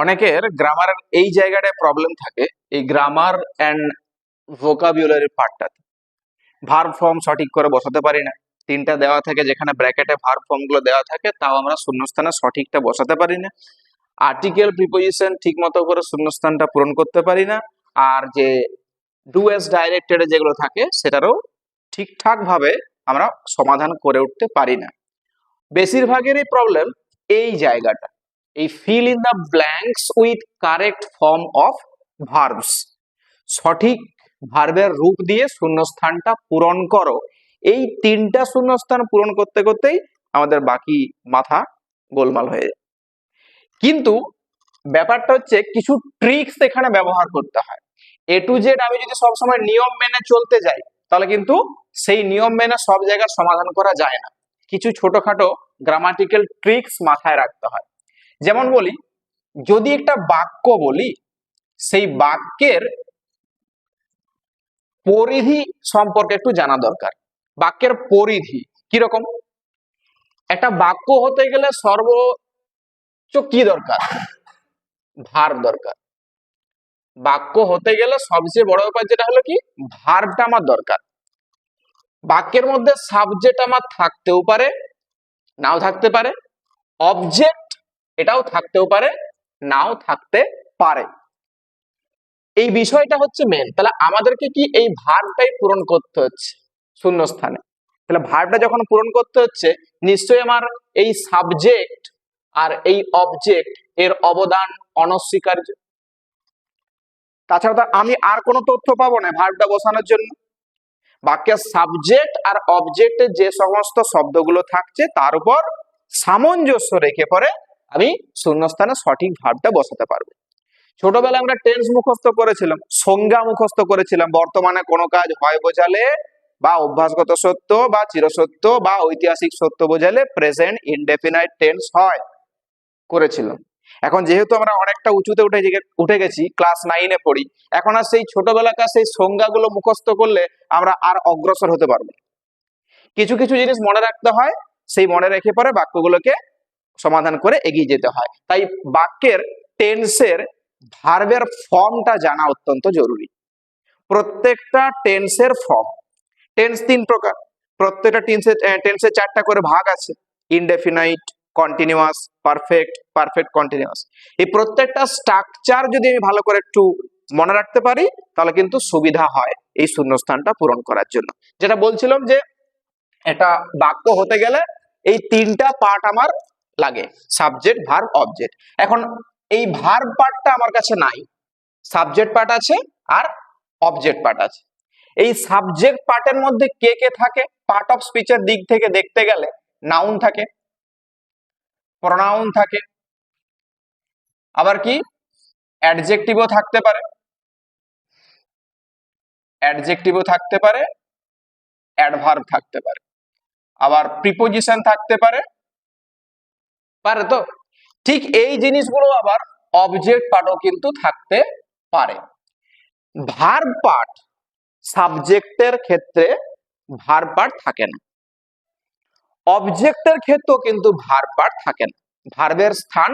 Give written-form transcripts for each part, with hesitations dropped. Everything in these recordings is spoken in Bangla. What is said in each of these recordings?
অনেকের গ্রামারের এই জায়গাটায় প্রবলেম থাকে, এই গ্রামার অ্যান্ড ভোকাবুলারি পার্টটাতে ভার্ব ফর্ম সঠিক করে বসাতে পারি না। তিনটা দেওয়া থাকে, যেখানে ব্র্যাকেটে ভার্ব ফর্ম গুলো দেওয়া থাকে, তাও আমরা শূন্যস্থানে সঠিকটা বসাতে পারি না। আর্টিকেল প্রিপোজিশন ঠিক মতো করে শূন্যস্থানটা পূরণ করতে পারি না। আর যে ডু এস ডাইরেক্টেড যেগুলো থাকে সেটারও ঠিকঠাক ভাবে আমরা সমাধান করে উঠতে পারি না। বেশিরভাগেরই প্রবলেম এই জায়গাটা, এই feel in the blanks with correct form of verbs. সঠিক ভার্বের রূপ দিয়ে শূন্যস্থানটা পূরণ করো। এই তিনটা শূন্যস্থান পূরণ করতে করতেই আমাদের বাকি মাথা গোলমাল হয়ে যায়। কিন্তু ব্যাপারটা হচ্ছে কিছু ট্রিক্স এখানে ব্যবহার করতে হয়। এ টু জেড আমি যদি সবসময় নিয়ম মেনে চলতে যাই, তাহলে কিন্তু সেই নিয়ম মেনে সব জায়গায় সমাধান করা যায় না। কিছু ছোটখাটো গ্রামাটিক্যাল ট্রিক্স মাথায় রাখতে হয়। যেমন বলি, যদি একটা বাক্য বলি, সেই বাক্যের পরিধি সম্পর্কে একটু জানা দরকার। বাক্যের পরিধি কিরকম? একটা বাক্য হতে গেলে সর্বোচ্চ কি দরকার? ভার্ব দরকার। বাক্য হতে গেলে সবচেয়ে বড় ব্যাপার যেটা হলো কি, ভার্বটা আমার দরকার। বাক্যের মধ্যে সাবজেক্ট আমার থাকতেও পারে, নাও থাকতে পারে। অবজেক্ট এটাও থাকতেও পারে, নাও থাকতে পারে। এই বিষয়টা হচ্ছে মেন। তাহলে আমাদেরকে কি এই ভার্বটাই পূরণ করতে হচ্ছে শূন্যস্থানে। তাহলে ভার্বটা যখন পূরণ করতে হচ্ছে, নিশ্চয়ই আমার এই সাবজেক্ট আর এই অবজেক্ট এর অবদান অনস্বীকার্য। তাছাড়া আমি আর কোনো তথ্য পাবো না ভার্বটা বসানোর জন্য। বাক্যের সাবজেক্ট আর অবজেক্টের যে সমস্ত শব্দগুলো থাকছে তার উপর সামঞ্জস্য রেখে পরে আমি শূন্যস্থানে সঠিক ভার্বটা বসাতে পারবো। ছোটবেলায় আমরা টেন্স মুখস্থ করেছিলাম, সংজ্ঞা মুখস্থ করেছিলাম। বর্তমানে কোনো কাজ হয় বোঝালে বা অভ্যাসগত সত্য বা চিরসত্য বা ঐতিহাসিক সত্য বোঝালে প্রেজেন্ট ইনডেফিনাইট টেন্স হয়, করেছিলাম। এখন যেহেতু আমরা অনেকটা উঁচুতে উঠে গেছি, ক্লাস 9-এ পড়ি, এখন আর সেই ছোটবেলাকার সেই সংজ্ঞাগুলো মুখস্থ করলে আমরা আর অগ্রসর হতে পারবো না। কিছু কিছু জিনিস মনে রাখতে হয়, সেই মনে রেখে পরে বাক্যগুলোকে সমাধান করে এগিয়ে যেতে হয়। তাই বাক্যের টেন্সের ভার্বের ফর্মটা জানা অত্যন্ত জরুরি। প্রত্যেকটা টেন্সের ফর্ম, টেন্স 3 প্রকার। প্রত্যেকটা টেন্সের 4টা করে ভাগ আছে: indefinite, continuous, perfect, perfect continuous. এই প্রত্যেকটা স্ট্রাকচার যদি আমি ভালো করে একটু মনে রাখতে পারি, তাহলে কিন্তু সুবিধা হয় এই শূন্যস্থানটা পূরণ করার জন্য। যেটা বলছিলাম যে এটা বাক্য হতে গেলে এই 3টা পার্ট আমার লাগে: সাবজেক্ট, ভার্ব, অবজেক্ট। এখন এই ভার্ব পার্টটা আমার কাছে নাই, সাবজেক্ট পার্ট আছে আর অবজেক্ট পার্ট আছে। এই সাবজেক্ট পার্টের মধ্যে কে কে থাকে? পার্ট অফ স্পিচের দিক থেকে দেখতে গেলে নাউন থাকে, প্রোনাউন থাকে, আবার কি অ্যাডজেক্টিভও থাকতে পারে, অ্যাডভার্ব থাকতে পারে, আবার প্রিপোজিশন থাকতে পারে, পারে তো? ঠিক এই জিনিসগুলো আবার অবজেক্ট পার্টও কিন্তু থাকতে পারে। ভার্ব পার্ট সাবজেক্টের ক্ষেত্রে ভার্ব পার্ট থাকে না, অবজেক্টের ক্ষেত্রেও কিন্তু ভার্ব পার্ট থাকে না। ভার্বের স্থান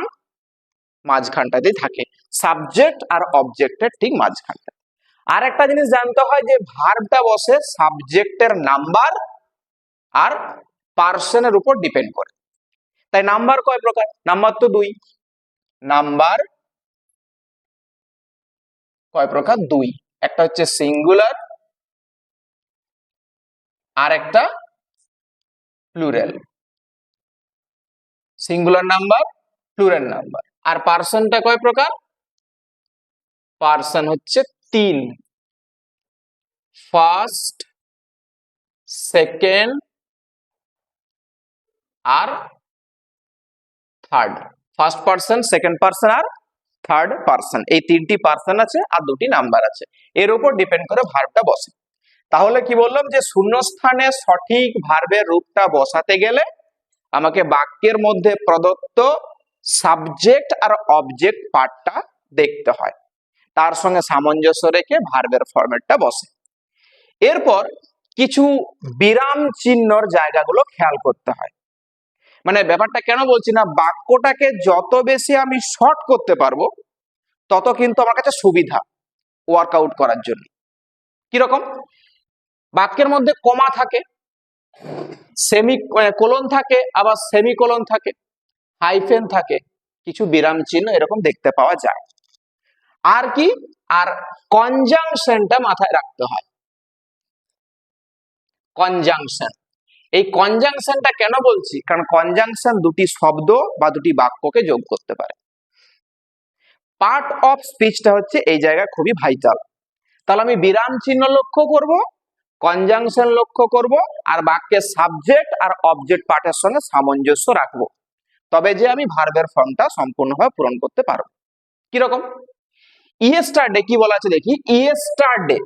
মাঝখানটাতেই থাকে, সাবজেক্ট আর অবজেক্টের ঠিক মাঝখানটা। আর একটা জিনিস জানতে হয় যে ভার্বটা বসে সাবজেক্টের নাম্বার আর পার্সনের উপর ডিপেন্ড করে। তাই নাম্বার কয় প্রকার? নাম্বার তো 2। নাম্বার কয় প্রকার? 2। একটা হচ্ছে সিঙ্গুলার আর একটা plural. Singular number, plural number. আর পার্সনটা কয় প্রকার? পার্সন হচ্ছে 3: ফার্স্ট, সেকেন্ড আর third. First person, second person আর থার্ড পার্সন, এই 3টি পার্সন আছে আর 2টি নাম্বার আছে। এর উপর ডিপেন্ড করে ভার্বটা বসে। তাহলে কি বললাম যে শূন্যস্থানে সঠিক ভার্বের রূপটা বসাতে গেলে আমাকে বাক্যের মধ্যে প্রদত্ত সাবজেক্ট আর অবজেক্ট পার্টটা দেখতে হয়, তার সঙ্গে সামঞ্জস্য রেখে ভার্বের ফরম্যাটটা বসে। এরপর কিছু বিরাম চিহ্নর জায়গাগুলো খেয়াল করতে হয়। মানে ব্যাপারটা কেন বলছি না, বাক্যটাকে যত বেশি আমি শর্ট করতে পারবো তত কিন্তু আমার কাছে সুবিধা ওয়ার্কআউট করার জন্য। কিরকম? বাক্যের মধ্যে কমা থাকে, সেমি কোলন থাকে, আবার সেমিকোলন থাকে, হাইফেন থাকে, কিছু বিরাম চিহ্ন এরকম দেখতে পাওয়া যায়। আর কি? আর কনজাংশনটা মাথায় রাখতে হয়। কনজাংশন, এই কনজাংশনটা কেন বলছি, কারণ কনজাংশন দুটি শব্দ বা দুটি বাক্যকে যোগ করতে পারে। পার্ট অফ স্পিচটা হচ্ছে এই জায়গায় খুবই ভাইটাল। তাহলে আমি বিরাম চিহ্ন লক্ষ্য করব, কনজাংশন লক্ষ্য করব, আর বাক্যের সাবজেক্ট আর অবজেক্ট পার্টের সঙ্গে সামঞ্জস্য রাখবো, তবে যে আমি ভার্বের ফর্মটা সম্পূর্ণভাবে পূরণ করতে পারবো। কিরকম? ইয়েস্টারডে কি বলা আছে দেখি। ইয়েস্টারডে,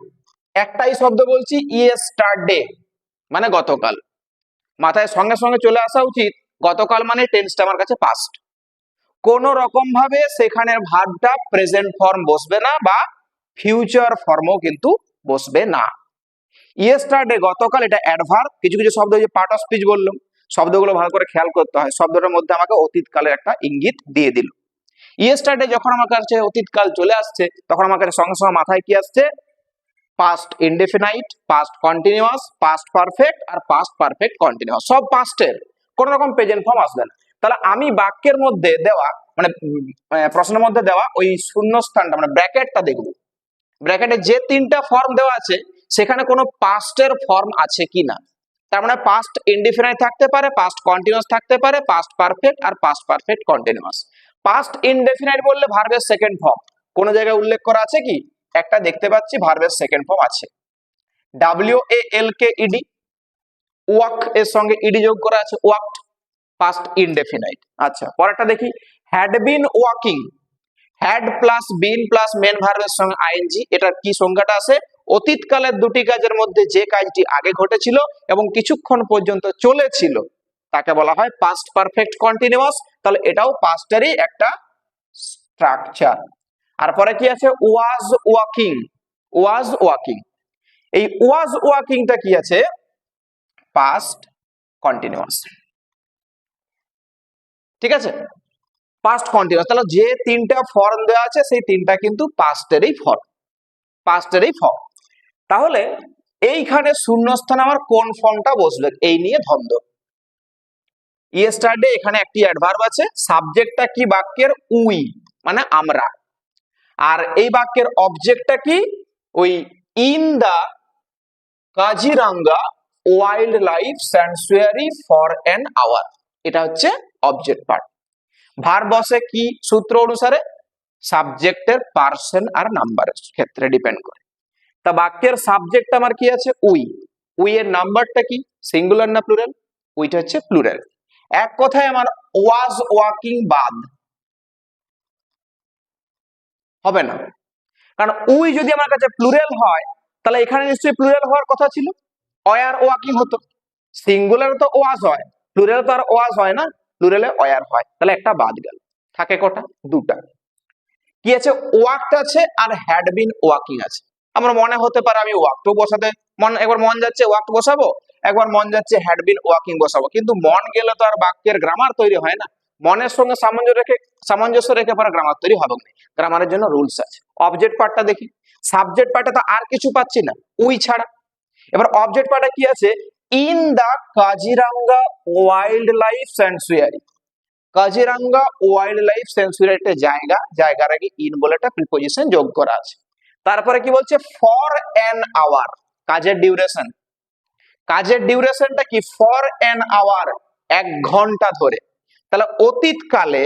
একটাই শব্দ বলছি, ইয়েস্টারডে মানে গতকাল। মাথায় সঙ্গে সঙ্গে চলে আসা উচিত গতকাল মানে টেন্সটা আমার কাছে পাস্ট। কোন রকম ভাবে সেখানে ভার্বটা প্রেজেন্ট ফর্ম বসবে না বা ফিউচার ফর্মও কিন্তু বসবে না। ইয়েস্টারডে গতকাল, এটা অ্যাডভার্ব। কিছু কিছু শব্দ যে পার্ট অফ স্পিচ বললাম, শব্দগুলো ভালো করে খেয়াল করতে হয়। শব্দটার মধ্যে আমাকে অতীতকালের একটা ইঙ্গিত দিয়ে দিল। ইয়েস্টারডে যখন আমার কাছে অতীতকাল চলে আসছে, তখন আমার কাছে সঙ্গে সঙ্গে মাথায় কি আসছে? Past indefinite, past continuous, past perfect আর পাস্ট পারফেক্ট কন্টিনিউয়াস, সব পাস্টের, কোন রকম প্রেজেন্ট ফর্ম আসবে না। তাহলে আমি বাক্যের মধ্যে দেওয়া মানে প্রশ্নের মধ্যে দেওয়া ওই শূন্যস্থানটা মানে ব্র্যাকেটটা দেখব। ব্র্যাকেটে যে তিনটা ফর্ম দেওয়া আছে সেখানে কোনো পাস্টের ফর্ম আছে কিনা। তার মানে পাস্ট ইনডেফিনাইট থাকতে পারে, পাস্ট কন্টিনিউয়াস থাকতে পারে, পাস্ট পারফেক্ট আর past perfect continuous. Past indefinite বললে ভার্বের সেকেন্ড ফর্ম কোন জায়গায় উল্লেখ করা আছে কি? একটা দেখতে পাচ্ছি ভার্বের সেকেন্ড ফর্ম আছে, WALKED, ওয়াক এর সঙ্গে ইডি যোগ করা আছে, ওয়াকড, পাস্ট ইনডেফিনাইট। আচ্ছা, পরেরটা দেখি। Had been walking, had plus been plus main ভার্বের সঙ্গে আইএনজি, এটার কি সংজ্ঞাটা আছে? অতীতকালের দুটি কাজের মধ্যে যে কাজটি আগে ঘটেছিল এবং কিছুক্ষণ পর্যন্ত চলেছিল তাকে বলা হয় পাস্ট পারফেক্ট কন্টিনিউয়াস। তাহলে এটাও পাস্টেরই একটা স্ট্রাকচার। আর পরে কি আছে? Was walking, was walking. এই ওয়াজ ওয়াকিংটা কি আছে? Past continuous. ঠিক আছে, পাস্ট কন্টিনিউয়াস। তাহলে যে তিনটা ফর্ম দেওয়া আছে সেই তিনটা কিন্তু পাস্টেরই ফর্ম, পাস্টেরই ফর্ম। তাহলে এইখানে শূন্যস্থানে আমার কোন ফর্মটা বসবে এই নিয়ে দ্বন্দ্ব। ইয়েস্টারডে, এখানে একটি অ্যাডভার্ব আছে, সাবজেক্টটা কি বাক্যের? উই মানে আমরা। আর এই বাক্যের অবজেক্টটা কি? ওই in the Kaziranga wildlife sanctuary for an hour, এটা হচ্ছে অবজেক্ট পার্ট। ভার্ব বসে কি সূত্র অনুসারে? সাবজেক্টের পার্সন আর নাম্বারের ক্ষেত্রে ডিপেন্ড করে। তা বাক্যের সাবজেক্ট আমার কি আছে? উই। উই এর নাম্বারটা কি? সিঙ্গুলার না প্লুরাল? উইটা হচ্ছে প্লুরাল। এক কথায় আমার ওয়াজ ওয়াকিং বাদ হবে না, কারণ উই যদি আমার কাছে প্লুরাল হয় তাহলে এখানে নিশ্চয়ই প্লুরাল হওয়ার কথা ছিল, ওয়ার ওয়াকিং হতো। সিঙ্গুলার তো ওয়াজ হয়, প্লুরাল তো আর ওয়াজ হয় না, প্লুরালে ওয়ার হয়। তাহলে একটা বাদ গেল, থাকে কটা? দুটা। কি আছে? ওয়াকড আছে আর হ্যাড বিন ওয়াকিং আছে। আমার মনে হতে পারে আমি ওয়াকড বসাতে একবার মন যাচ্ছে ওয়াকড বসাবো, একবার মন যাচ্ছে হ্যাড বিন ওয়াকিং বসাবো, কিন্তু মন গেলে তো আর বাক্যের গ্রামার তৈরি হয় না। মনের সঙ্গে সামঞ্জস্য রেখে পরে গ্রামার তৈরি হবে না। গ্রামারের জন্য রুলস আছে। অবজেক্ট পার্টটা দেখি। সাবজেক্ট পার্টে তো আর কিছু পাচ্ছি না উই ছাড়া। এবার অবজেক্ট পার্টে কি আছে? In the Kaziranga wildlife sanctuary. Kaziranga wildlife sanctuary একটা জায়গা, জায়গার আগে ইন বলে একটা প্রিপোজিশন যোগ করা আছে। তারপরে কি বলছে? ফর অ্যান আওয়ার, কাজের ডিউরেশন। কাজের ডিউরেশনটা কি? ফর অ্যান আওয়ার, 1 ঘন্টা ধরে। তাহলে অতীতকালে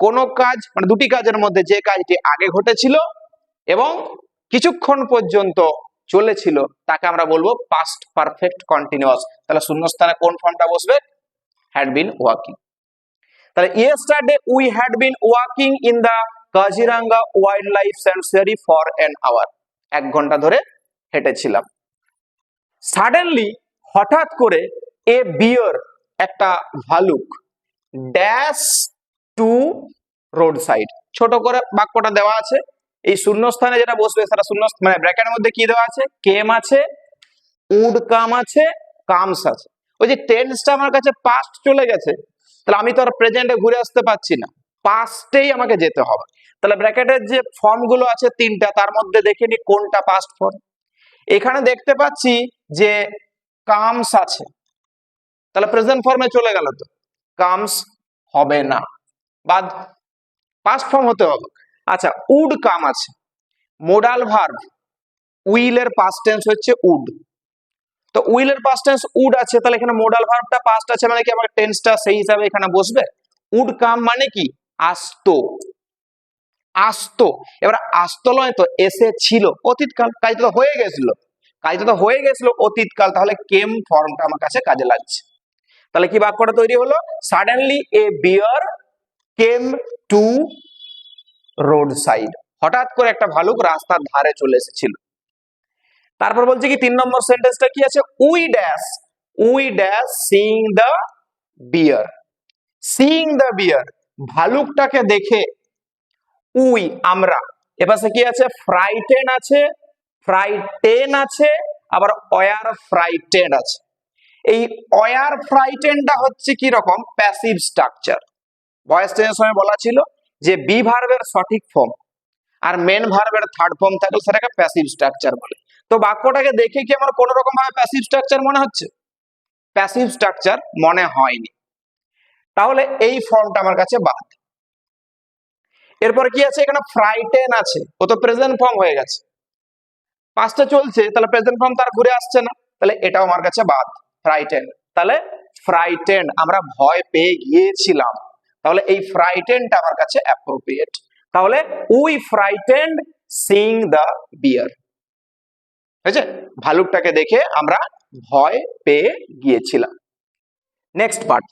কোন কাজ মানে দুটি কাজের মধ্যে যে কাজটি আগে ঘটেছিল এবং কিছুক্ষণ পর্যন্ত চলেছিল তাকে আমরা বলবো পাস্ট পারফেক্ট কন্টিনিউয়াস। তাহলে শূন্যস্থানে কোন ফর্মটা বসবে? Had been walking. তাহলে yesterday we had been walking in the Kaziranga wildlife sanctuary for an hour, 1 ঘন্টা ধরে হেঁটেছিলাম। সাডেনলি, হঠাৎ করে, এ বিয়ার, একটা ভালুক, ড্যাশ টু রোড সাইড। ছোট করে বাক্যটা দেওয়া আছে। এই শূন্যস্থানে যেটা বসবে সেটা শূন্য মানে ব্র্যাকেটের মধ্যে কি দেওয়া আছে? কেম আছে, উড কাম আছে, কামস আছে। ওই যে টেন্সটা আমার কাছে পাস্ট চলে গেছে, তাহলে আমি তো আর প্রেজেন্টে ঘুরে আসতে পারছি না, পাস্টেই আমাকে যেতে হবে। তাহলে ব্র্যাকেটের যে ফর্ম গুলো আছে তিনটা, তার মধ্যে দেখে নি কোনটা পাস্ট ফর্ম। এখানে দেখতে পাচ্ছি যে কামস আছে, তাহলে প্রেজেন্ট ফর্মে চলে গেল, তো কামস হবে না, বাদ, পাস্ট ফর্ম হতে হবে। আচ্ছা, উড কাম আছে, মোডাল ভার্ব উইল এর পাস্ট টেন্স হচ্ছে উড, তো উইল এর পাস্ট টেন্স উড আছে, তাহলে এখানে মোডাল ভার্বটা পাস্ট আছে মানে কি আমার টেন্সটা সেই হিসাবে এখানে বসবে। উড কাম মানে কি আসতো, আসতো, এবার আসতো নয় তো এসেছিল, অতীতকাল, কাজটা তো হয়ে গেছিল, কাজটা তো হয়ে গেছিল অতীতকাল, তাহলে কেম ফর্মটা আমার কাছে কাজে লাগছে। তাহলে কি বাক্যটা তৈরি হলো, suddenly a bear came to road side, হঠাৎ করে একটা ভালুক রাস্তার ধারে চলে এসেছিল। তারপর বলছে কি 3 নম্বর সেন্টেন্সটা কি আছে, we dash seeing the bear, seeing the bear, ভালুকটাকে দেখে, উই আমরা, এপাশে কি আছে ফ্রাইটেন আছে, ফ্রাইটেন আছে, আবার ওয়ার ফ্রাইটেড আছে। এই ওয়ার ফ্রাইটেনটা হচ্ছে কি রকম প্যাসিভ স্ট্রাকচার, ভয়েস টেন্সের সময় বলা ছিল যে বি ভার্বের সঠিক ফর্ম আর মেন ভার্বের থার্ড ফর্ম থাকলে সেটাকে প্যাসিভ স্ট্রাকচার বলে। তো বাক্যটাকে দেখে কি আমার কোন রকম ভাবে প্যাসিভ স্ট্রাকচার মনে হচ্ছে, প্যাসিভ স্ট্রাকচার মনে হয়নি, তাহলে এই ফর্মটা আমার কাছে বাদ। এরপর কি আছে, এখানে ফ্রাইটেন আছে, ও তো প্রেজেন্ট ফর্ম হয়ে গেছে, পাঁচটা চলছে, তাহলে প্রেজেন্ট ফর্ম তার ঘুরে আসছে না, তাহলে এটাও আমার কাছে বাদ, ফ্রাইটেন। তাহলে ফ্রাইটেন আমরা ভয় পেয়ে গিয়েছিলাম, তাহলে এই ফ্রাইটেনটা আমার কাছে অ্যাপ্রোপ্রিয়েট। তাহলে উই ফ্রাইটেন্ড সিইং দ্য বিয়ার, হয়েছে, ভালুকটাকে দেখে আমরা ভয় পেয়ে গিয়েছিলাম। নেক্সট পার্ট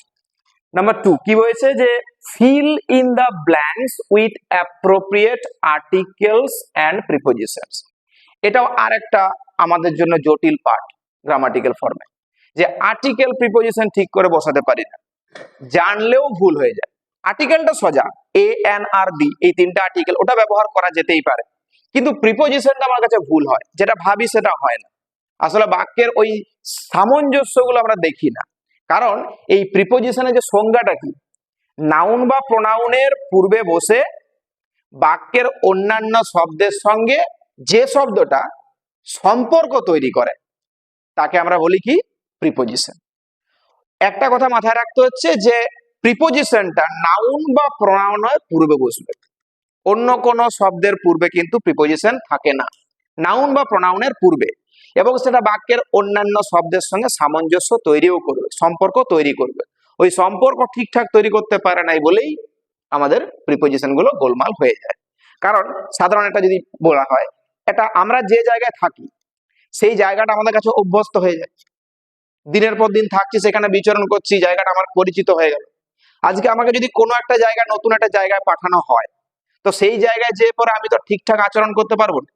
নাম্বার 2 কি বলেছে যে fill in the blanks with appropriate articles and prepositions. এটাও আরেকটা আমাদের জন্য জটিল পার্ট গ্রামাটিক্যাল ফর্মে, যে আর্টিকেল প্রিপোজিশন ঠিক করে বসাতে পারি না, জানলেও ভুল হয়ে যায়। আর্টিকেলটা সোজা এ এন আর ডি, এই তিনটা আর্টিকেল ওটা ব্যবহার করা যেতেই পারে, কিন্তু প্রিপোজিশনটা আমার কাছে ভুল হয়, যেটা ভাবি সেটা হয় না। আসলে বাক্যের ওই সামঞ্জস্যগুলো আমরা দেখি না, কারণ এই প্রিপোজিশনের যে সংজ্ঞাটা কি, নাউন বা প্রোনাউনের পূর্বে বসে বাক্যের অন্যান্য শব্দের সঙ্গে যে শব্দটা সম্পর্ক তৈরি করে তাকে আমরা বলি কি প্রিপোজিশন। একটা কথা মাথায় রাখতে হচ্ছে যে প্রিপোজিশনটা নাউন বা প্রোনাউনের পূর্বে বসবে, অন্য কোন শব্দের পূর্বে কিন্তু প্রিপোজিশন থাকে না, নাউন বা প্রোনাউনের পূর্বে, এবং সেটা বাক্যের অন্যান্য শব্দের সঙ্গে সামঞ্জস্য তৈরিও করবে, সম্পর্ক তৈরি করবে। ওই সম্পর্ক ঠিকঠাক তৈরি করতে পারে নাই বলেই আমাদের প্রিপোজিশন গুলো গোলমাল হয়ে যায়। কারণ সাধারণ এটা যদি বলা হয়, এটা আমরা যে জায়গায় থাকি সেই জায়গাটা আমাদের কাছে অভ্যস্ত হয়ে যায়, দিনের পর দিন থাকছি, সেখানে বিচরণ করছি, জায়গাটা আমার পরিচিত হয়ে গেল। আজকে আমাকে যদি কোনো একটা জায়গায় নতুন একটা জায়গায় পাঠানো হয়, তো সেই জায়গায় যে পরে আমি তো ঠিকঠাক আচরণ করতে পারবো না,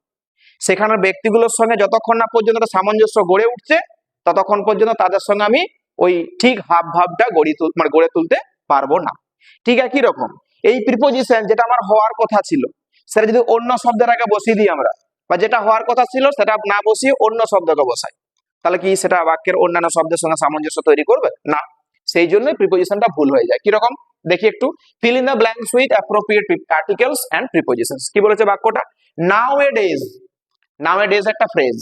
সেখানের ব্যক্তিগুলোর সঙ্গে যতক্ষণ না পর্যন্ত সামঞ্জস্য গড়ে উঠছে ততক্ষণ পর্যন্ত তাদের সঙ্গে আমি ওই ঠিক হাব ভাবটা গড়ে তুলতে পারবো না। ঠিক একই রকম এই প্রিপোজিশন যেটা আমার হওয়ার কথা ছিল সেটা যদি অন্য শব্দের আগে বসিয়ে দিই আমরা, বা যেটা হওয়ার কথা ছিল সেটা না বসিয়ে অন্য শব্দকে বসাই, তাহলে কি সেটা বাক্যের অন্যান্য শব্দের সঙ্গে সামঞ্জস্য তৈরি করবে না, সেই জন্যই প্রিপোজিশনটা ভুল হয়ে যায়। কিরকম দেখি একটু, fill in the blanks with appropriate articles and prepositions. কি বলেছে বাক্যটা, nowadays, nowadays একটা ফ্রেজ,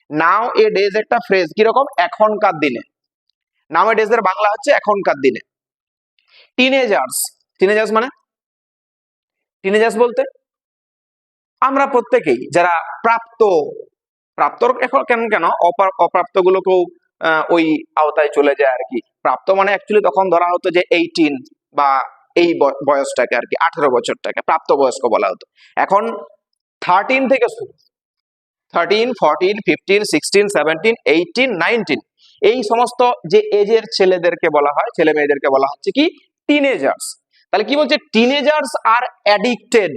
নাও এ ডেজ একটা ফ্রেজ, কিরকম এখনকার দিনে, নাও এ ডেজ এর বাংলা হচ্ছে এখনকার দিনে। টিনেজার্স, টিনেজার্স মানে, টিনেজার্স বলতে আমরা প্রত্যেকেই যারা প্রাপ্ত, প্রাপ্তর এখন কেন কেন অপ্রাপ্ত গুলোকেও ওই আওতায় চলে যায় আর কি। প্রাপ্ত মানে অ্যাকচুয়ালি তখন ধরা হতো যে 18 বা এই বয়সটাকে আর কি, 18 বছরটাকে প্রাপ্ত বয়স্ক বলা হতো। এখন 13 থেকে শুরু, 13, 14, 15, 16, 17, 18, 19 এই সমস্ত যে এজের ছেলেদেরকে বলা হয়, ছেলে মেয়েদেরকে বলা হচ্ছে কি টিনেজার্স। তাহলে কি বলছে, টিনেজার্স আর অ্যাডিক্টেড,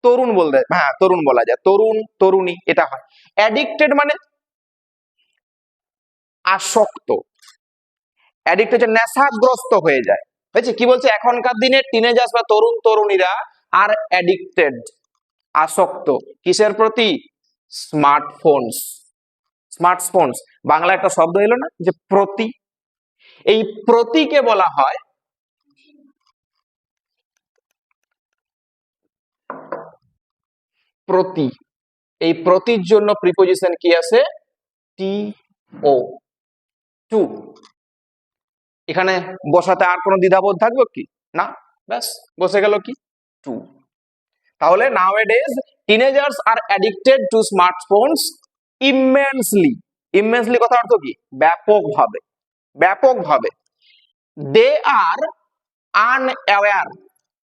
তরুণ বলতে, হ্যাঁ তরুণ বলা যায়, তরুণ তরুণী এটা হয়। অ্যাডিক্টেড মানে আসক্ত, অ্যাডিক্ট হচ্ছে নেশাগ্রস্ত হয়ে যায়, হয়েছে। কি বলছে, এখনকার দিনে টিনেজার্স বা তরুণ তরুণীরা আর অ্যাডিক্টেড, আসক্ত কিসের প্রতি, স্মার্টফোনস, স্মার্টফোনস, বাংলা একটা শব্দ এলো না যে প্রতি, এই প্রতিকে বলা হয় প্রতি, এই প্রতির জন্য প্রিপোজিশন কি আছে? টি ও, টু। এখানে বসাতে আর কোনো দ্বিধাবোধ থাকবে কি? না, ব্যাস বসে গেল কি? টু। তাহলে nowadays teenagers are addicted to smartphones immensely. immensely কথা অর্থ কি? ব্যাপকভাবে, ব্যাপকভাবে। they are unaware,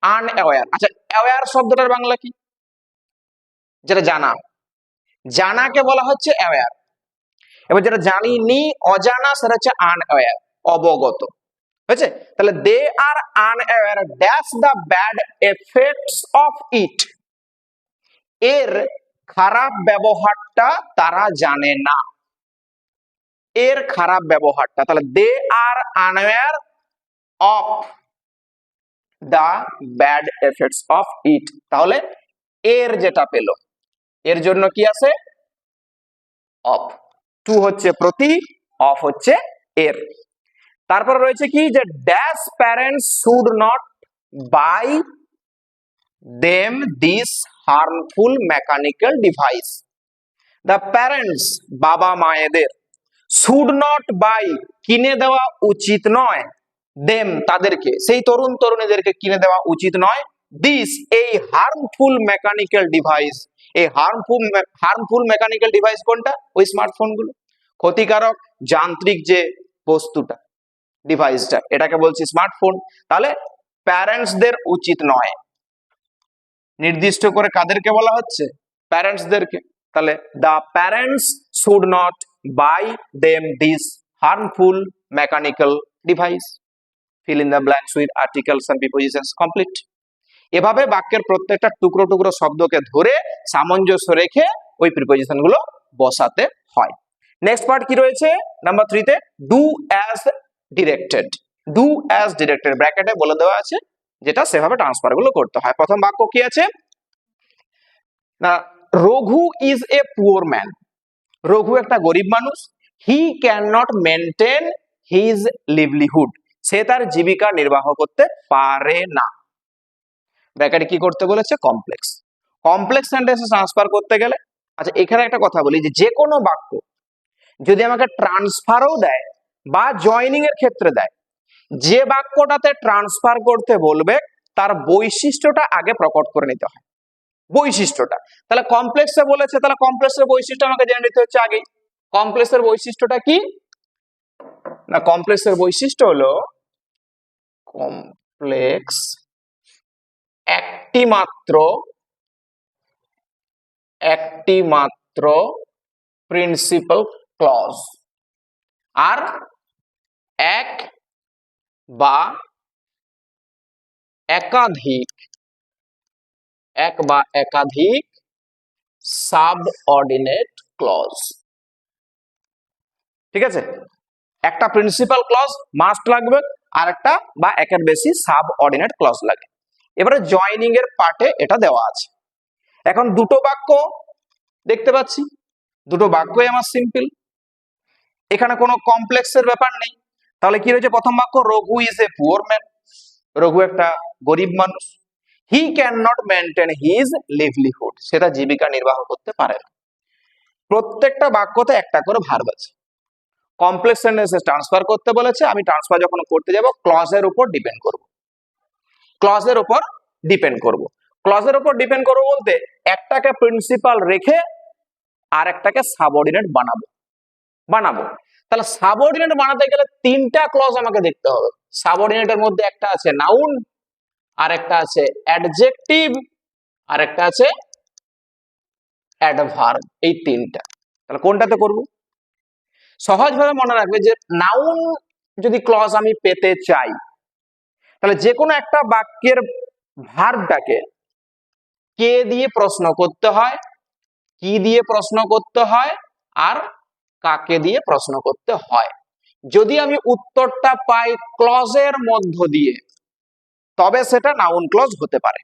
unaware। আচ্ছা, aware শব্দটার বাংলা কি? যেটা জানা, জানাকে বলা হচ্ছে aware। এবার যেটা জানিনি, অজানা, সেটা হচ্ছে unaware, অবগত। হয়েছে? তাহলে they are unaware dash the bad effects of it, এর খারাপ ব্যবহারটা তারা জানে না, এর খারাপ ব্যবহারটা। তাহলে they are unaware of the bad effects of it. তাহলে এর যেটা পেল, এর জন্য কি আছে? অফ। টু হচ্ছে প্রতি, অফ হচ্ছে এর। তারপরে রয়েছে কি, যে dash parents should not buy them this harmful mechanical device. The parents, বাবা মায়েদের, শুড নট বাই, কিনে দেওয়া উচিত নয়, দেম, তাদেরকে, সেই তরুণ তরুণীদেরকে কিনে দেওয়া উচিত নয়, দিস, এই হার্মফুল মেকানিক্যাল ডিভাইস। এই হার্মফুল মেকানিক্যাল ডিভাইস কোনটা? ওই স্মার্টফোন গুলো, ক্ষতিকারক যান্ত্রিক যে বস্তুটা, ডিভাইসটা, এটাকে বলছি স্মার্টফোন। তাহলে প্যারেন্টসদের উচিত নয়, নির্দিষ্ট করে কাদেরকে বলা হচ্ছে? প্যারেন্টসদেরকে। তাহলে the parents should not buy them this harmful mechanical device. Fill in the blanks with articles and prepositions complete. এভাবে বাক্যের প্রত্যেকটা টুকরো টুকরো শব্দকে ধরে সামঞ্জস্য রেখে ওই প্রিপোজিশন গুলো বসাতে হয়। নেক্সট পার্ট কি রয়েছে? নাম্বার 3 তে do as directed. Do as directed ব্র্যাকেটে বলে দেওয়া আছে যেটা সেভাবে ট্রান্সফার গুলো করতে হয়। প্রথম বাক্য কি আছে না, Raghu is a poor man. Raghu একটা গরিব মানুষ। He can not maintain his livelihood, সে তার জীবিকা নির্বাহ করতে পারে না। ব্র্যাকেটে কি করতে বলেছে? কমপ্লেক্স। কমপ্লেক্স সেন্টেন্সে ট্রান্সফার করতে গেলে, আচ্ছা এখানে একটা কথা বলি, যে কোনো বাক্য যদি আমাকে ট্রান্সফারও দেয় বা জয়নিং এর ক্ষেত্রে দেয়, যে বাক্যটাতে ট্রান্সফার করতে বলবে তার বৈশিষ্ট্যটা আগে প্রকট করে নিতে হয়, বৈশিষ্ট্যটা। তাহলে কমপ্লেক্সে বলেছে, তাহলে কমপ্লেক্সের বৈশিষ্ট্য আমাকে জেনে নিতে হচ্ছে আগেই। কমপ্লেক্সের বৈশিষ্ট্যটা কি না, কমপ্লেক্সের বৈশিষ্ট্য হলো কমপ্লেক্স একটি মাত্র প্রিন্সিপাল ক্লজ আর এক বা একাধিক সাবঅর্ডিনেট ক্লজ। ঠিক আছে, একটা প্রিন্সিপাল ক্লজ মাস্ট লাগবে, আর একটা বা একের বেশি সাবঅর্ডিনেট ক্লজ লাগে। এবারে জয়নিং এর পার্টে এটা দেওয়া আছে। এখন দুটো বাক্য দেখতে পাচ্ছি, দুটো বাক্যই আমার সিম্পল, এখানে কোনো কমপ্লেক্সের ব্যাপার নেই। তাহলে কি রয়েছে? প্রথম বাক্য, Raghu is a poor man, Raghu একটা গরিব মানুষ। He can not maintain his livelihood, সেটা জীবিকা নির্বাহ করতে পারে না। প্রত্যেকটা বাক্যতে একটা করে ভার্ব আছে। কমপ্লেক্স সেন্টেন্সে ট্রান্সফার করতে বলেছে, আমি ট্রান্সফার যখন করতে যাব ক্লজের উপর ডিপেন্ড করব, ক্লজের উপর ডিপেন্ড করব। ক্লজের উপর ডিপেন্ড করব বলতে একটাকে প্রিন্সিপাল রেখে আর একটাকে সাবঅর্ডিনেট বানাবো। তাহলে সাবঅর্ডিনেট বানাতে গেলে তিনটা ক্লজ আমাকে দেখতে হবে। সাবঅর্ডিনেটের মধ্যে একটা আছে নাউন, আর একটা আছে অ্যাডজেক্টিভ, আর একটা আছে অ্যাডভার্ব, এই তিনটা। তাহলে কোনটাতে করব? সহজভাবে মনে রাখবে যে নাউন যদি ক্লজ আমি পেতে চাই, তাহলে যে কোনো একটা বাক্যের ভার্বটাকে কে দিয়ে প্রশ্ন করতে হয়, কি দিয়ে প্রশ্ন করতে হয়, আর কাকে দিয়ে প্রশ্ন করতে হয়। যদি আমি উত্তরটা পাই ক্লজের মধ্য দিয়ে, তবে সেটা নাউন ক্লজ হতে পারে।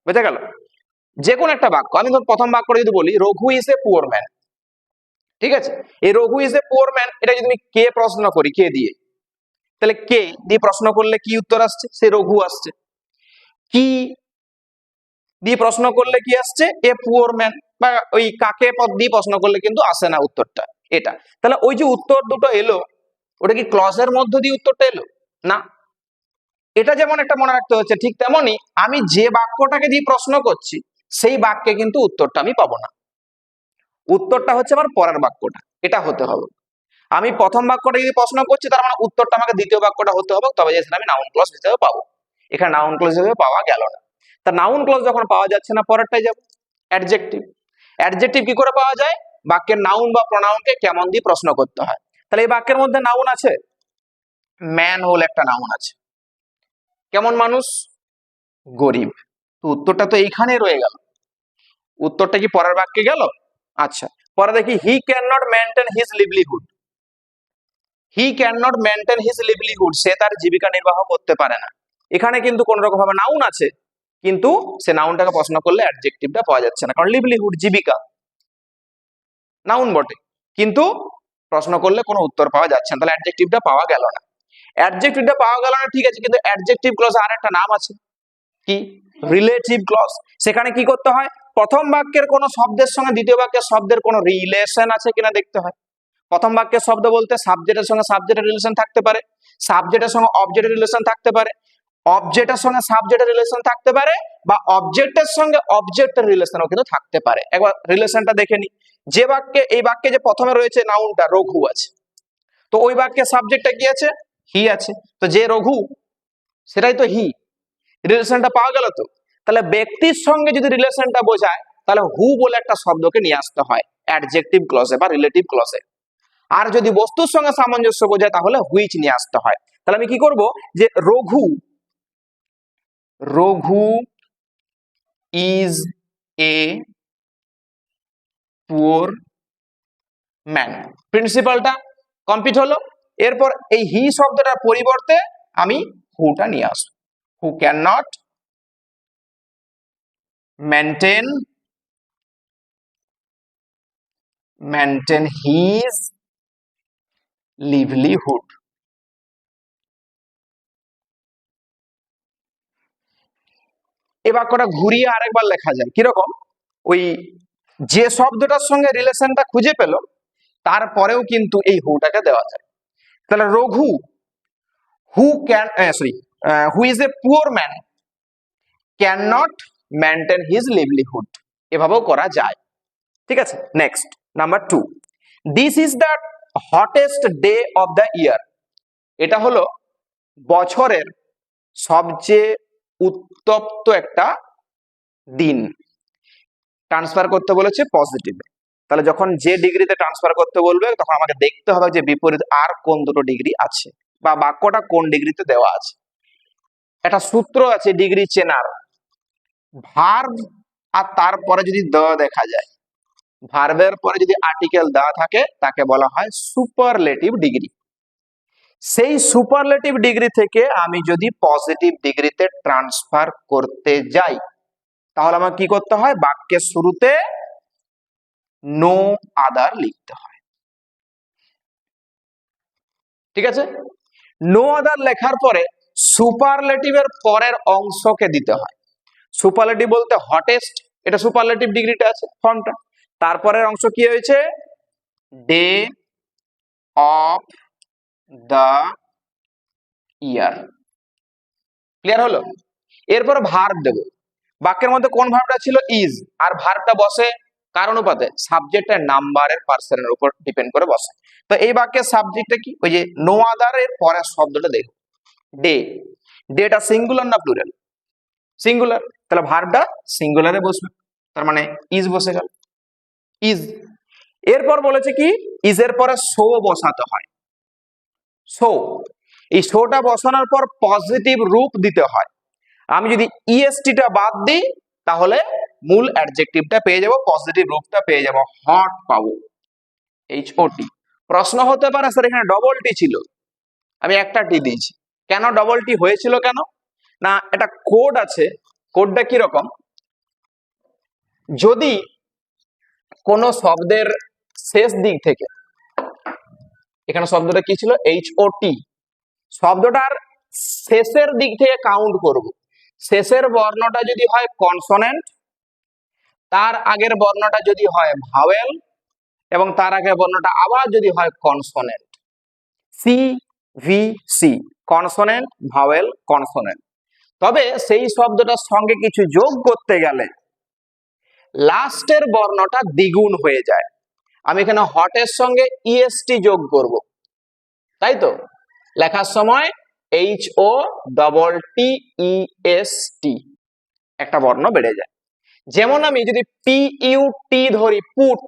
বুঝে গেল? যে কোনো একটা বাক্য, আমি ধর প্রথম বাক্যটা যদি বলি Raghu is a poor man, ঠিক আছে, এই Raghu is a poor man, এটা যদি আমি কে প্রশ্ন করি, কে দিয়ে, তাহলে কে দিয়ে প্রশ্ন করলে কি উত্তর আসছে? সে রঘু আসছে। কি দিয়ে প্রশ্ন করলে কি আসছে, এ পুয়ার ম্যান, বা ওই কাকে পদ দিয়ে প্রশ্ন করলে কিন্তু আসে না উত্তরটা এটা। তাহলে ওই যে উত্তর দুটো এলো, ওটা কি ক্লজের মধ্য দিয়ে উত্তরটা এলো না। এটা যেমন একটা মনে রাখতে হচ্ছে, ঠিক তেমনি আমি যে বাক্যটাকে দিয়ে প্রশ্ন করছি সেই বাক্যে কিন্তু উত্তরটা আমি পাবো না, উত্তরটা হচ্ছে আমার পরের বাক্যটা, এটা হতে হবে। আমি প্রথম বাক্যটা যদি প্রশ্ন করছি তার মানে উত্তরটা আমাকে দ্বিতীয় বাক্যটা হতে হবে, তবে যে আমি নাউন ক্লজ হিসেবে পাবো। এখানে নাউন ক্লজ হিসেবে পাওয়া গেল না। তা নাউন ক্লজ যখন পাওয়া যাচ্ছে না, পরেরটাই যাবো অ্যাডজেক্টিভ। অ্যাডজেক্টিভ কি করে পাওয়া যায়, বাক্যের নাউন বা প্রনাউনকে কেমন দিয়ে প্রশ্ন করতে হয়। তাহলে এই বাক্যের মধ্যে নাউন আছে, ম্যান বলে একটা নাউন আছে, কেমন মানুষ, গরিব। তো উত্তরটা তো এইখানে রয়ে গেল, উত্তরটা কি পরের বাক্যে গেল। আচ্ছা, পরে দেখি he can not maintain his livelihood. He can not maintain his livelihood, সে তার জীবিকা নির্বাহ করতে পারে না। এখানে কিন্তু কোন রকম ভাবে নাউন আছে, কিন্তু সে নাউনটাকে প্রশ্ন করলে অ্যাডজেক্টিভটা পাওয়া যাচ্ছে না, কারণ লিভলিহুড জীবিকা নাউন বটে, কিন্তু প্রশ্ন করলে কোনো উত্তর পাওয়া যাচ্ছে না, তাহলে অ্যাডজেক্টিভটা পাওয়া গেল না। অ্যাডজেক্টিভটা পাওয়া গেল না, ঠিক আছে, কিন্তু অ্যাডজেক্টিভ ক্লজে আর একটা নাম আছে, কি, রিলেটিভ ক্লজ। সেখানে কি করতে হয়, প্রথম বাক্যের কোন শব্দের সঙ্গে দ্বিতীয় বাক্যের শব্দের কোন রিলেশন আছে কিনা দেখতে হয়। প্রথম বাক্যের শব্দ বলতে সাবজেক্টের সঙ্গে সাবজেক্টের রিলেশন থাকতে পারে, সাবজেক্টের সঙ্গে অবজেক্টের রিলেশন থাকতে পারে, অবজেক্টের সঙ্গে সাবজেক্টের রিলেশন থাকতে পারে, বা অবজেক্টের সঙ্গে অবজেক্টের রিলেশনও কিন্তু থাকতে পারে। একবার রিলেশনটা দেখে নি, যে বাক্যে, এই বাক্যে যে প্রথমে রয়েছে নাউনটা রঘু আছে, তো ওই বাক্যের সাবজেক্টটা কি আছে, হি আছে, তো যে রঘু সেটাই তো হি, রিলেশনটা পাওয়া গেল। তো তাহলে ব্যক্তির সঙ্গে যদি রিলেশনটা বোঝায় তাহলে হু বলে একটা শব্দকে নিয়ে আসতে হয় অ্যাডজেক্টিভ ক্লজে বা রিলেটিভ ক্লজে। আর যদি বস্তুর সঙ্গে সামঞ্জস্য বোঝায় তাহলে হুইচ নিয়ে আসতে হয়। তাহলে আমি কি করব, যে Raghu, Raghu is a poor man, প্রিন্সিপালটা কমপ্লিট হলো। এরপর এই হি শব্দটার পরিবর্তে আমি হুটা নিয়ে আসবো, who can not maintain his livelihood। এই বাক্যটা ঘুরিয়ে আরেকবার লেখা যায় কিরকম, ওই যে শব্দটার সঙ্গে রিলেশনটা খুঁজে পেল তারপরেও কিন্তু এই হুটাকে দেওয়া যায়। তাহলে Raghu, who can sorry who is a poor man can not maintain his livelihood, এভাবেও করা যায়। ঠিক আছে, next number 2, this is the hottest day of the year. এটা হলো বছরের সবচেয়ে উত্তপ্ত একটা দিন। ট্রান্সফার করতে বলেছে পজিটিভে, তাহলে যখন যে ডিগ্রিতে ট্রান্সফার করতে বলবে তখন আমাকে দেখতে হবে যে বিপরীত আর কোন দুটো ডিগ্রি আছে, বা বাক্যটা কোন ডিগ্রিতে দেওয়া আছে। একটা সূত্র আছে ডিগ্রি চেনার, ভার্ব আর তারপরে যদি দ দেখা যায়, ভার্বের পরে যদি আর্টিকেল দেওয়া থাকে তাকে বলা হয় সুপারলেটিভ ডিগ্রি। সেই সুপারলেটিভ ডিগ্রি থেকে আমি যদি পজিটিভ ডিগ্রিতে ট্রান্সফার করতে যাই তাহলে আমার কি করতে হয়, বাক্যের শুরুতে নো আদার লিখতে হয়। ঠিক আছে, নো আদার লেখার পরে সুপারলেটিভের পরের অংশকে দিতে হয়। সুপারলেটিভ বলতে হটেস্ট, এটা সুপারলেটিভ ডিগ্রিটা আছে ফর্মটা, তারপরের অংশ কি হয়েছে, day of the year. Clear হলো। এরপর ভার্ব দেব, বাক্যের মধ্যে কোন ভার্বটা ছিল, ইজ, আর ভার্বটা বসে কার অনুপাতে, সাবজেক্টের নাম্বারের পার্সনের উপর ডিপেন্ড করে বসে। তো এই বাক্যের সাবজেক্টটা কি, ওই যে নো আদার এর পরের শব্দটা দেখো, ডে। ডেটা সিঙ্গুলার না প্লুরাল, সিঙ্গুলার, তাহলে ভার্বটা সিঙ্গুলারে বসবে, তার মানে ইজ বসে গেল, ইজ। এরপর বলেছে কি, ইজ এর পরে সো বসাতে হয়, সো। এই সোটা বসানোর পর পজিটিভ রূপ দিতে হয়। আমি যদি ইএসটিটা বাদ দিই তাহলে মূল অ্যাডজেক্টিভটা পেয়ে যাব, পজিটিভ রূপটা পেয়ে যাব, হট পাবো, এইচওটি। প্রশ্ন হতে পারে স্যার এখানে ডবল টি ছিল, আমি একটা টি দিয়েছি, কেন ডবল টি হয়েছিল কেন না, এটা কোড আছে। কোডটা কি রকম, যদি কোন শব্দের শেষ দিক থেকে, এখানে শব্দটা কি ছিল, এইচওটি, শব্দটার শেষের দিক থেকে কাউন্ট করব, শেষের বর্ণটা যদি হয় কনসোনেন্ট, তার আগের বর্ণটা যদি হয় ভাওয়েল, এবং তার আগের বর্ণটা আবার যদি হয় consonant, C V C, consonant vowel consonant. তবে সেই শব্দটার সঙ্গে কিছু যোগ করতে গেলে লাস্টের বর্ণটা দ্বিগুণ হয়ে যায়। আমি এখানে হটের সঙ্গে ইএসটি যোগ করব, তাই তো লেখার সময় HOTTEST একটা বর্ণ বেড়ে যায়। যেমন আমি যদি PUT ধরি পুট,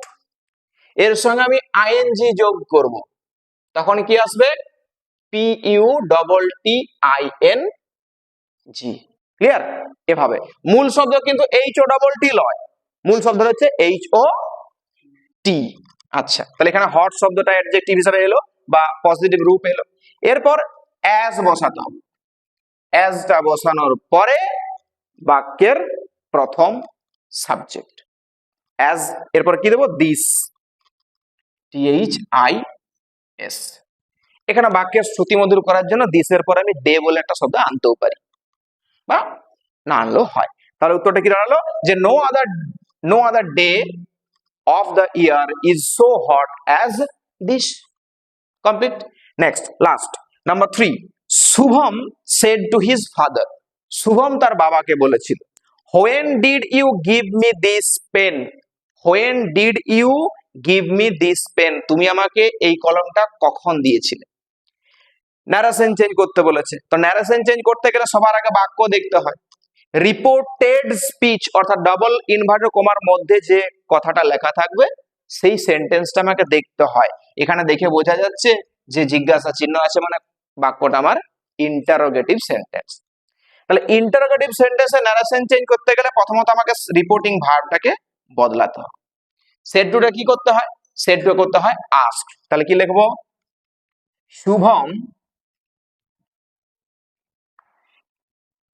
এর সঙ্গে আমি ING যোগ করব, তখন কি আসবে PUTTING। ক্লিয়ার? এভাবে মূল শব্দ কিন্তু HOTT লয়, মূল শব্দ হচ্ছে HOT। আচ্ছা, তাহলে এখানে হট শব্দটা অ্যাডজেক্টিভ হিসেবে এলো বা পজিটিভ রূপ এলো। এরপর অ্যাজ বসাতে হবে। অ্যাজটা বসানোর পরে বাক্যের প্রথম সাবজেক্ট অ্যাজ, এরপর কি দেবো দিস, THIS। এখানে বাক্যের শ্রুতিমধুর করার জন্য দিসের পরে আমি ডে বলে একটা শব্দ আনতেও পারি, বা না আনলেও হয়। তাহলে উত্তরটা কি দাঁড়ালো যে no other day of the year is so hot as this. Complete. Next, last, number 3. Shubham said to his father. Shubham তার বাবাকে বলেছিল, when did you give me this pen? When did you give me this pen? তুমি আমাকে এই কলমটা কখন দিয়েছিলে? ন্যারেশন চেঞ্জ করতে বলেছে। তো ন্যারেশন চেঞ্জ করতে গেলে সবার আগে বাক্য দেখতে হয়। রিপোর্টেড স্পিচ অর্থাৎ ডাবল ইনভার্টেড কমার মধ্যে যে কথাটা লেখা থাকবে সেই সেন্টেন্সটা আমাকে দেখতে হয়। এখানে দেখে বোঝা যাচ্ছে যে জিজ্ঞাসা চিহ্ন আছে, মানে বাক্যটা আমার ইন্টারোগেটিভ সেন্টেন্স। তাহলে ইন্টারোগেটিভ সেন্টেন্সে ন্যারেশন চেঞ্জ করতে গেলে প্রথমত আমাকে রিপোর্টিং ভার্বটাকে বদলাতে হবে। সেড টুটা কি করতে হয়? সেড টু করতে হয় আস্ক। তাহলে কি লিখবো? Shubham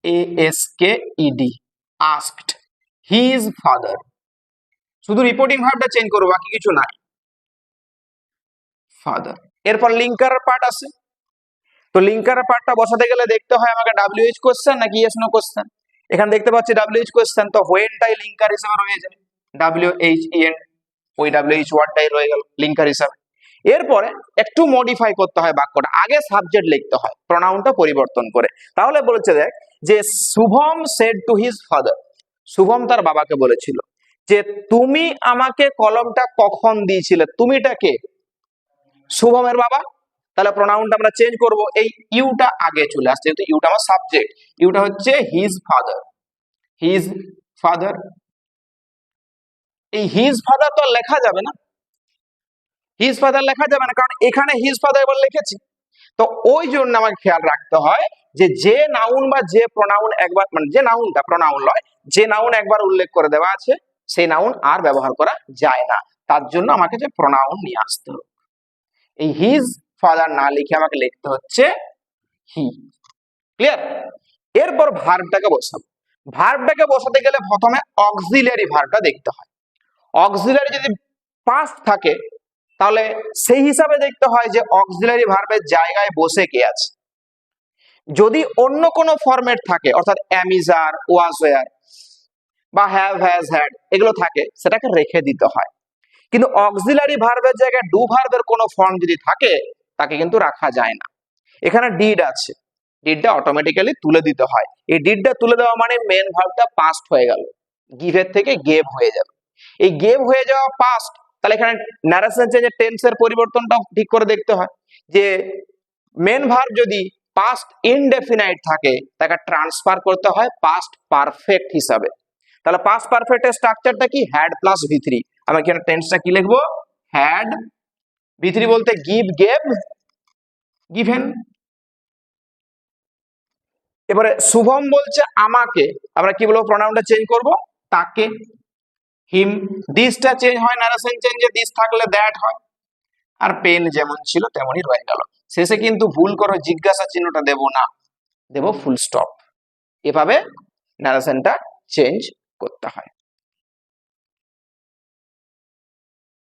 ASKED asked his father। শুধু রিপোর্টিং ভার্বটা চেঞ্জ করব, বাকি কিছু নাই, ফাদার। এরপর লিঙ্কার পার্ট আছে। তো লিঙ্কার পার্টটা বসাতে গেলে দেখতে হয় আমাকে WH কোশ্চেন নাকি ইয়েস নো কোশ্চেন। এখানে দেখতে পাচ্ছি WH কোশ্চেন, তো হোয়েনটাই লিঙ্কার হিসেবে রয়ে যাবে, WHEN, ওই WH ওয়ার্ডটাই রয়ে গেল লিঙ্কার হিসাবে। এরপরে একটু মডিফাই করতে হয় বাক্যটা, আগে সাবজেক্ট লিখতে হয় প্রোনাউনটা পরিবর্তন করে। তাহলে বলেছে দেখ যে Shubham said to his father, Shubham তার বাবাকে বলেছিল যে তুমি আমাকে কলমটা কখন দিয়েছিলে। তুমিটা কে? শুভমের বাবা। তাহলে প্রোনাউনটা আমরা চেঞ্জ করব, এই ইউটা আগে চলে আসছে, যেহেতু ইউটা আমার সাবজেক্ট, ইউটা হচ্ছে হিজ ফাদার, হিজ ফাদার। এই হিজ ফাদার তো লেখা যাবে না, হিজ ফাদার লেখা যাবে না, কারণ এখানে হিজ ফাদার বলে লিখেছি। তো ওই জন্য আমাকে খেয়াল রাখতে হয় যে নাউন বা যে প্রোনাউন একবার, মানে যে নাউনটা প্রোনাউন নয়, যে নাউন একবার উল্লেখ করে দেওয়া আছে সেই নাউন আর ব্যবহার করা যায় না। তার জন্য আমাকে যে প্রোনাউন নিয়ে আসতে হবে, এই হিজ ফাদার না লিখে আমাকে লিখতে হচ্ছে হি। ক্লিয়ার? এরপর ভার্বটাকে বসাবো। ভার্বটাকে বসাতে গেলে প্রথমে অক্সিলিয়ারি ভার্বটা দেখতে হয়। অক্সিলিয়ারি যদি পাস্ট থাকে তাহলে সেই হিসাবে দেখতে হয় যে অক্সিলিয়ারি ভার্বের জায়গায় বসে কে আছে। যদি অন্য কোনো ফরম্যাট থাকে, অর্থাৎ অ্যামিজার, ওয়াজ ওয়ার বা হ্যাভ হ্যাজ হ্যাড এগুলো থাকে, সেটাকে রেখে দিতে হয়। কিন্তু অক্সিলারি ভার্বের জায়গায় ডু ভার্বের কোনো ফর্ম যদি থাকে তাকে কিন্তু রাখা যায় না। এখানে ডিড আছে, ডিডটা অটোমেটিক্যালি তুলে দিতে হয়। এই ডিডটা তুলে দেওয়া মানে মেন ভার্বটা পাস্ট হয়ে গেল, গিভের থেকে গেভ হয়ে যাবে। এই গেভ হয়ে যাওয়া পাস্ট, তাহলে এখানে ন্যারেশন চেঞ্জের টেন্সের পরিবর্তনটা ঠিক করে দেখতে হয় যে মেন ভার্ব যদি পাস্ট ইনডেফিনাইট থাকে তাকে ট্রান্সফার করতে হয় পাস্ট পারফেক্ট হিসাবে। তাহলে পাস্ট পারফেক্টের স্ট্রাকচারটা কি? Had plus V3। আমি এখানে টেন্সটা কি লিখবো? হ্যাড, V3 বলতে গিভ, গেভ, গিভেন। এবারে শুভম বলছে আমাকে, আমরা কি বলবো? প্রোনাউনটা চেঞ্জ করব, তাকে, হিম। দিসটা চেঞ্জ হয় ন্যারেশন চেঞ্জে, দিস থাকলে দ্যাট হয়। আর পেন যেমন ছিল তেমনই রয়ে গেল। শেষে কিন্তু ভুল করে জিজ্ঞাসা চিহ্নটা দেব না, দেব ফুল স্টপ। এভাবে ন্যারেশনটা চেঞ্জ করতে হয়।